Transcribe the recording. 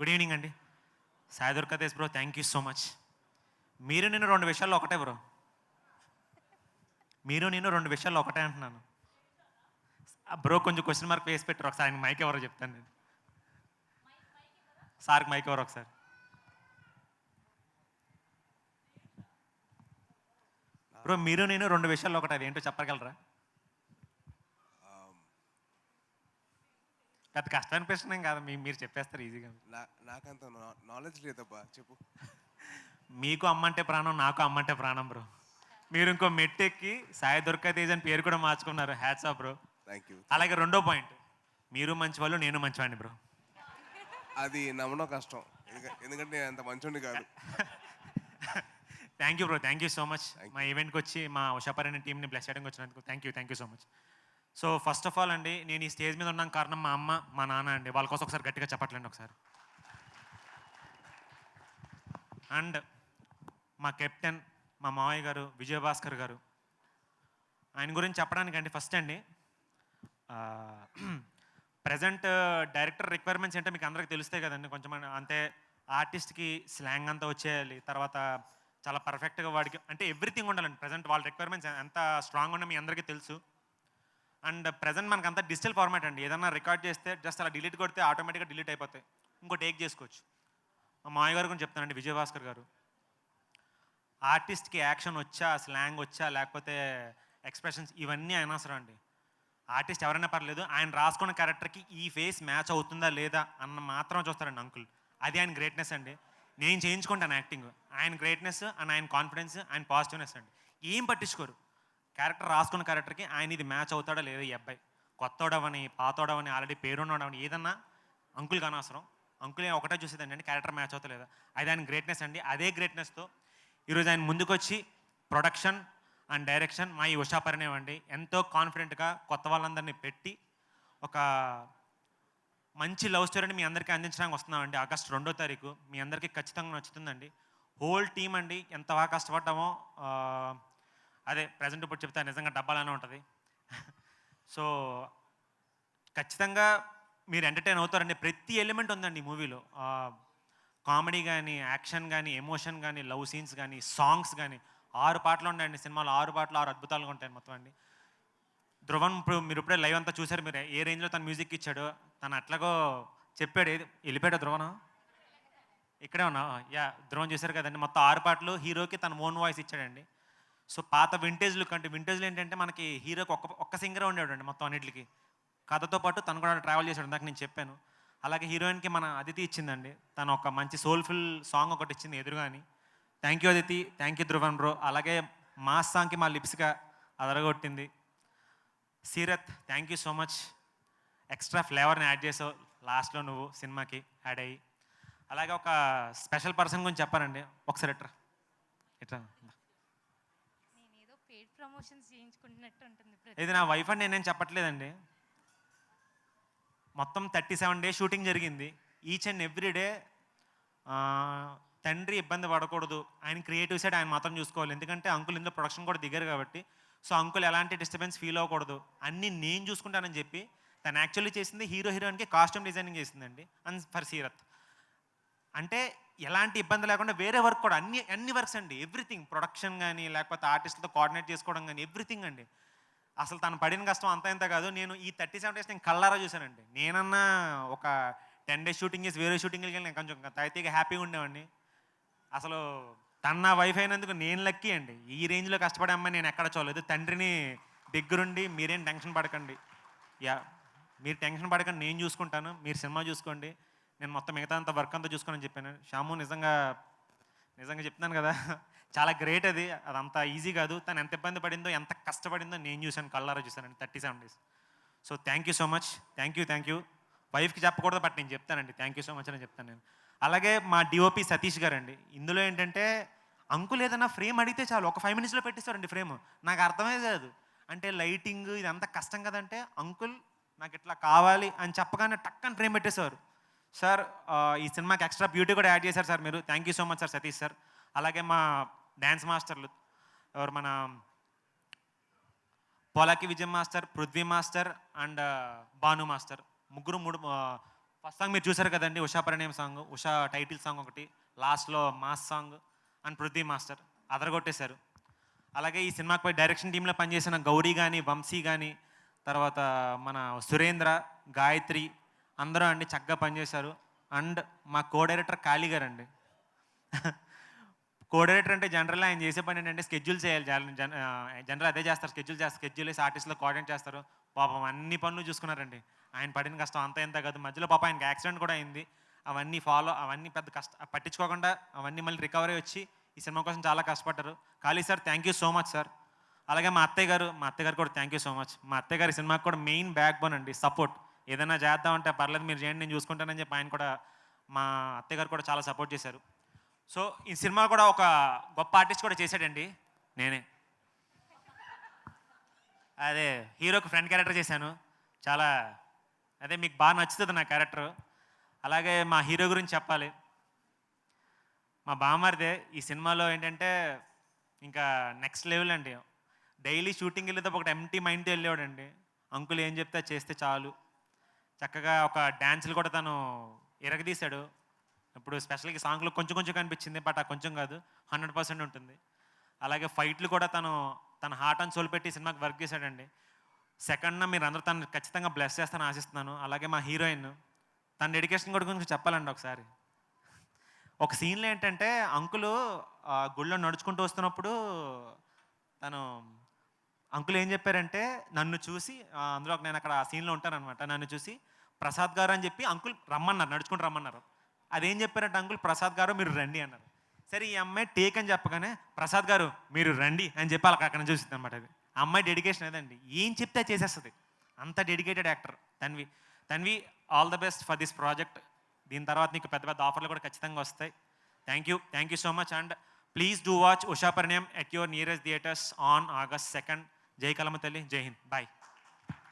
Good evening అండి. Sai Durgadesh bro, thank you so much. మీరు నేను 2 విషయాల్లో ఒకటే బ్రో. మీరు నేను 2 విషయాల్లో ఒకటే అంటున్నాను. బ్రో కొంచెం క్వెషన్ మార్క్ వేసి పెట్టారు. ఒకసారి ఆయనకి మైక్ ఎవరో చెప్తాను నేను. సార్కి మైక్ ఎవరో ఒకసారి. బ్రో మీరు నేను 2 విషయాల్లో ఒకటి, అది ఏంటో చెప్పగలరా? పెద్ద కష్టమైన ప్రశ్న ఏం కాదు, మీరు చెప్పేస్తారు ఈజీగా. నాకంత నాలెడ్జ్ లేదబ్బా, చెప్పు. మీకు అమ్మంటే ప్రాణం, నాకు అమ్మంటే ప్రాణం బ్రో. మీరు ఇంకో మెట్టెక్కి సాయి దుర్గా తేజ్ అని పేరు కూడా మార్చుకున్నారు. Hats off bro. Thank you. అలాగే రెండో పాయింట్, మీరు మంచివాళ్ళు, నేను మంచివాడిని బ్రో. అది నమ్మడం కష్టం, ఎందుకంటే నేను అంత మంచోడిని కాదు. Thank you bro, thank you so much. మా ఈవెంట్కి వచ్చి మా ఉషాపరిణి టీంని బ్లెస్ చేయడానికి వచ్చినందుకు thank you so much. So first of all అండి, నేను ఈ స్టేజ్ మీద ఉన్నాను కారణం మా అమ్మ, మా నాన్న అండి. వాళ్ళ కోసం ఒకసారి గట్టిగా చెప్పట్లేండి ఒకసారి. అండ్ మా కెప్టెన్, మా మావయ్య గారు విజయభాస్కర్ గారు. ఆయన గురించి చెప్పడానికి అండి, ఫస్ట్ అండి ప్రజెంట్ డైరెక్టర్ రిక్వైర్మెంట్స్ ఏంటో మీకు అందరికీ తెలుస్తాయి కదండి. కొంచెం అంతే, ఆర్టిస్ట్కి స్లాంగ్ అంతా వచ్చేయాలి, తర్వాత చాలా పర్ఫెక్ట్గా వాడికి అంటే ఎవ్రీథింగ్ ఉండాలండి. ప్రజెంట్ వాళ్ళ రిక్వైర్మెంట్స్ ఎంత స్ట్రాంగ్ ఉన్నా మీ అందరికీ తెలుసు. అండ్ ప్రజెంట్ మనకు అంతా డిజిటల్ ఫార్మాట్ అండి. ఏదన్నా రికార్డ్ చేస్తే జస్ట్ అలా డిలీట్ కొడితే ఆటోమేటిక్గా డిలీట్ అయిపోతాయి, ఇంకో టేక్ చేసుకోవచ్చు. మా మామయ్య గారు గురించి చెప్తానండి, విజయభాస్కర్ గారు. ఆర్టిస్ట్కి యాక్షన్ వచ్చా, స్లాంగ్ వచ్చా, లేకపోతే ఎక్స్ప్రెషన్స్, ఇవన్నీ అనవసరం అండి. ఆర్టిస్ట్ ఎవరైనా పర్లేదు, ఆయన రాసుకున్న క్యారెక్టర్కి ఈ ఫేస్ మ్యాచ్ అవుతుందా లేదా అన్న మాత్రం చూస్తారండి అంకుల్. అది ఆయన గ్రేట్నెస్ అండి. నేను చేయించుకుంటాను యాక్టింగ్. ఆయన గ్రేట్నెస్ అండ్ ఆయన కాన్ఫిడెన్స్, ఆయన పాజిటివ్నెస్ అండి. ఏం పట్టించుకోరు. క్యారెక్టర్ రాసుకున్న క్యారెక్టర్కి ఆయన ఇది మ్యాచ్ అవుతాడా లేదా, ఈ అబ్బాయి కొత్తోడవని పాతోడవని ఆల్రెడీ పేరున్నోడవని ఏదన్నా అంకుల్కి అనవసరం. అంకుల్ ఒకటే చూసేదండి అంటే క్యారెక్టర్ మ్యాచ్ అవుతా లేదా, అది ఆయన గ్రేట్నెస్ అండి. అదే గ్రేట్నెస్తో ఈరోజు ఆయన ముందుకొచ్చి ప్రొడక్షన్ అండ్ డైరెక్షన్ మా ఈ ఉషాపరిణయం అండి ఎంతో కాన్ఫిడెంట్గా కొత్త వాళ్ళందరినీ పెట్టి ఒక మంచి లవ్ స్టోరీని మీ అందరికీ అందించడానికి వస్తున్నామండి. ఆగస్టు 2వ తారీఖు మీ అందరికీ ఖచ్చితంగా నచ్చుతుందండి. హోల్ టీం అండి ఎంత బాగా కష్టపడ్డామో, అదే ప్రజెంట్ ఇప్పుడు చెప్తే నిజంగా డబ్బాలానే ఉంటుంది. సో ఖచ్చితంగా మీరు ఎంటర్టైన్ అవుతారండి. ప్రతి ఎలిమెంట్ ఉందండి ఈ మూవీలో. కామెడీ కానీ, యాక్షన్ కానీ, ఎమోషన్ కానీ, లవ్ సీన్స్ కానీ, సాంగ్స్ కానీ. 6 పాటలు ఉన్నాయండి సినిమాలో. 6 పాటలు 6 అద్భుతాలుగా ఉంటాయి మొత్తం అండి. ధ్రువన్ ఇప్పుడు మీరు ఇప్పుడే లైవ్ అంతా చూశారు. మీరు ఏ రేంజ్లో తన మ్యూజిక్ ఇచ్చాడో, తను అట్లాగో చెప్పాడు. ఏది వెళ్ళిపోయాడు ధ్రువన? ఇక్కడే ఉన్నా. యా, ధ్రువన్ చూశారు కదండి. మొత్తం 6 పాటలు హీరోకి తన ఓన్ వాయిస్ ఇచ్చాడండి. సో పాత వింటేజ్ లుక్ అంటే, వింటేజ్లో ఏంటంటే మనకి హీరోకి ఒక్క సింగరే ఉండేవాడండి మొత్తం అన్నిటికి. కథతో పాటు తను కూడా ట్రావెల్ చేశాడు, ఇందాక నేను చెప్పాను. అలాగే హీరోయిన్కి మన అదితి ఇచ్చిందండి. తను ఒక మంచి సోల్ఫుల్ సాంగ్ ఒకటి ఇచ్చింది ఎదురుగా అని. Thank you Aditi, thank you Dhruvan bro. అలాగే మాస్ సాంగ్కి మా లిప్స్గా అదరగొట్టింది. Seerat, thank you so much. Extra ఫ్లేవర్ని యాడ్ చేసావు లాస్ట్లో నువ్వు సినిమాకి యాడ్ అయ్యి. అలాగే ఒక స్పెషల్ పర్సన్ గురించి చెప్పారండి. ఒకసారి ఎట్రా ఎట్రా. ఇది నా వైఫ్ అని నేనేం చెప్పట్లేదండి. మొత్తం 37 డేస్ షూటింగ్ జరిగింది. ఈచ్ అండ్ ఎవ్రీ డే తండ్రి ఇబ్బంది పడకూడదు, ఆయన క్రియేటివ్ సైడ్ ఆయన మాత్రం చూసుకోవాలి. ఎందుకంటే అంకుల్ ఇందులో ప్రొడక్షన్ కూడా దిగారు కాబట్టి. సో అంకుల్ ఎలాంటి డిస్టర్బెన్స్ ఫీల్ అవ్వకూడదు, అన్నీ నేను చూసుకుంటానని చెప్పి తను యాక్చువల్లీ చేసింది హీరోయిన్కి కాస్ట్యూమ్ డిజైనింగ్ చేసిందండి. అండ్ ఫర్ సీరత్ అంటే ఎలాంటి ఇబ్బంది లేకుండా వేరే వర్క్ కూడా అన్ని వర్క్స్ అండి. ఎవ్రీథింగ్, ప్రొడక్షన్ కానీ, లేకపోతే ఆర్టిస్ట్తో కోఆర్డినేట్ చేసుకోవడం కానీ, ఎవ్రీథింగ్ అండి. అసలు తను పడిన కష్టం అంత ఇంత కాదు. నేను ఈ 37 డేస్ నేను కళ్ళారా చూశానండి. నేనన్నా ఒక 10 డేస్ షూటింగ్ చేసి వేరే షూటింగ్కి వెళ్ళి నేను కొంచెం తైతీగా హ్యాపీగా ఉండేవాడిని. అసలు తన నా వైఫ్ అయినందుకు నేను లక్కీ అండి. ఈ రేంజ్లో కష్టపడే అమ్మాయి నేను ఎక్కడ చూడలేదు. తండ్రిని దగ్గరుండి మీరేం టెన్షన్ పడకండి, యా మీరు టెన్షన్ పడకండి, నేను చూసుకుంటాను, మీరు సినిమా చూసుకోండి, నేను మొత్తం మిగతా అంత వర్క్ అంతా చూసుకోనని చెప్పాను. శ్యాము నిజంగా చెప్తున్నాను కదా, చాలా గ్రేట్. అదంతా ఈజీ కాదు. తను ఎంత ఇబ్బంది పడిందో, ఎంత కష్టపడిందో నేను చూశాను, కళ్ళారా చూశానండి 37 days. So thank you so much. Thank you. వైఫ్కి చెప్పకూడదు, బట్ నేను చెప్తానండి. థ్యాంక్ యూ సో మచ్ అని చెప్తాను నేను. అలాగే మా డిఓపి సతీష్ గారు అండి. ఇందులో ఏంటంటే అంకుల్ ఏదైనా ఫ్రేమ్ అడిగితే చాలు ఒక 5 మినిట్స్లో పెట్టిస్తారండి ఫ్రేమ్. నాకు అర్థమే కాదు. అంటే లైటింగ్ ఇదంతా కష్టం కదంటే అంకుల్ నాకు ఇట్లా కావాలి అని చెప్పగానే టక్కని ఫ్రేమ్ పెట్టేశారు. సార్ ఈ సినిమాకి ఎక్స్ట్రా బ్యూటీ కూడా యాడ్ చేశారు సార్ మీరు. Thank you so much sir Satish sir. అలాగే మా డ్యాన్స్ మాస్టర్లు ఎవరు, మన Polaki Vijay master, Prithvi master and Bhanu master, ముగ్గురు ఫస్ట్ సాంగ్ మీరు చూసారు కదండి, Usha Parinayam song, Usha title song ఒకటి, లాస్ట్లో mass song and Prithvi master అదరగొట్టేశారు. అలాగే ఈ సినిమాపై డైరెక్షన్ టీంలో పనిచేసిన గౌరీ కానీ, వంశీ కానీ, తర్వాత మన సురేంద్ర, గాయత్రి అందరూ అండి చక్కగా పనిచేశారు. అండ్ మా కో డైరెక్టర్ కాళీ గారు అండి. కో డైరెక్టర్ అంటే జనరల్గా ఆయన చేసే పని ఏంటంటే స్కెడ్యూల్ చేయాలి. జనరల్ అదే చేస్తారు, స్కెడ్యూల్ వేసి ఆర్టిస్ట్లో కోఆర్డినేట్ చేస్తారు. పాపం అన్ని పనులు చూసుకున్నారండి. ఆయన పడిన కష్టం అంత ఎంత కాదు. మధ్యలో పాపం ఆయనకి యాక్సిడెంట్ కూడా అయింది. అవన్నీ పెద్ద పట్టించుకోకుండా అవన్నీ మళ్ళీ రికవరీ వచ్చి ఈ సినిమా కోసం చాలా కష్టపడ్డారు. Kali sir thank you so much sir. అలాగే మా అత్తయ్య గారు కూడా థ్యాంక్ యూ సో మచ్. మా అత్తయ్య గారి సినిమాకి కూడా మెయిన్ బ్యాక్ బోన్ అండి, సపోర్ట్. ఏదైనా చేద్దామంటే పర్లేదు మీరు చేయండి, నేను చూసుకుంటానని చెప్పి ఆయన కూడా, మా అత్తయ్య గారు కూడా చాలా సపోర్ట్ చేశారు. సో ఈ సినిమా కూడా ఒక గొప్ప ఆర్టిస్ట్ కూడా చేశాడండి, నేనే. అదే హీరోకి ఫ్రెండ్ క్యారెక్టర్ చేశాను. చాలా అదే మీకు బాగా నచ్చుతుంది నా క్యారెక్టర్. అలాగే మా హీరో గురించి చెప్పాలి. మా బామ్మర్దే ఈ సినిమాలో ఏంటంటే ఇంకా నెక్స్ట్ లెవెల్ అండి. డైలీ షూటింగ్ వెళ్ళేటప్పుడు ఒకటి ఎంటీ మైండ్తో వెళ్ళేవాడండి. అంకుల్ ఏం చెప్తే చేస్తే చాలు. చక్కగా ఒక డ్యాన్సులు కూడా తను ఎరగదీశాడు. ఇప్పుడు స్పెషల్గా సాంగ్లో కొంచెం కొంచెం కనిపించింది, బట్ ఆ కొంచెం కాదు, 100% ఉంటుంది. అలాగే ఫైట్లు కూడా తన హార్ట్ అండ్ సోల్ పెట్టి సినిమాకి వర్క్ చేశాడండి. సెకండ్న మీరు అందరూ తను ఖచ్చితంగా బ్లెస్ చేస్తానని ఆశిస్తున్నాను. అలాగే మా హీరోయిన్, తన డెడికేషన్ కూడా గురించి చెప్పాలండి ఒకసారి. ఒక సీన్లో ఏంటంటే అంకులు గుళ్ళో నడుచుకుంటూ వస్తున్నప్పుడు అంకుల్ ఏం చెప్పారంటే నన్ను చూసి, అందులో నేను అక్కడ ఆ సీన్లో ఉంటానన్నమాట, నన్ను చూసి ప్రసాద్ గారు అని చెప్పి అంకుల్ రమ్మన్నారు, నడుచుకుంటూ రమ్మన్నారు. అదేం చెప్పారంటే అంకుల్ ప్రసాద్ గారు మీరు రండి అన్నారు. సరే ఈ అమ్మాయి టేక్ అని చెప్పగానే ప్రసాద్ గారు మీరు రండి అని చెప్పి అలా అక్కడ చూసింది అనమాట. అది ఆ అమ్మాయి డెడికేషన్ ఏదండి, ఏం చెప్తే చేసేస్తుంది, అంత dedicated actor Tanvi. All the best for this project. దీని తర్వాత నీకు పెద్ద పెద్ద ఆఫర్లు కూడా ఖచ్చితంగా వస్తాయి. Thank you so much. And please do watch Usha Parinayam at your nearest theatres on August 2nd. జై కలమ తల్లి, జై హింద్, బాయ్.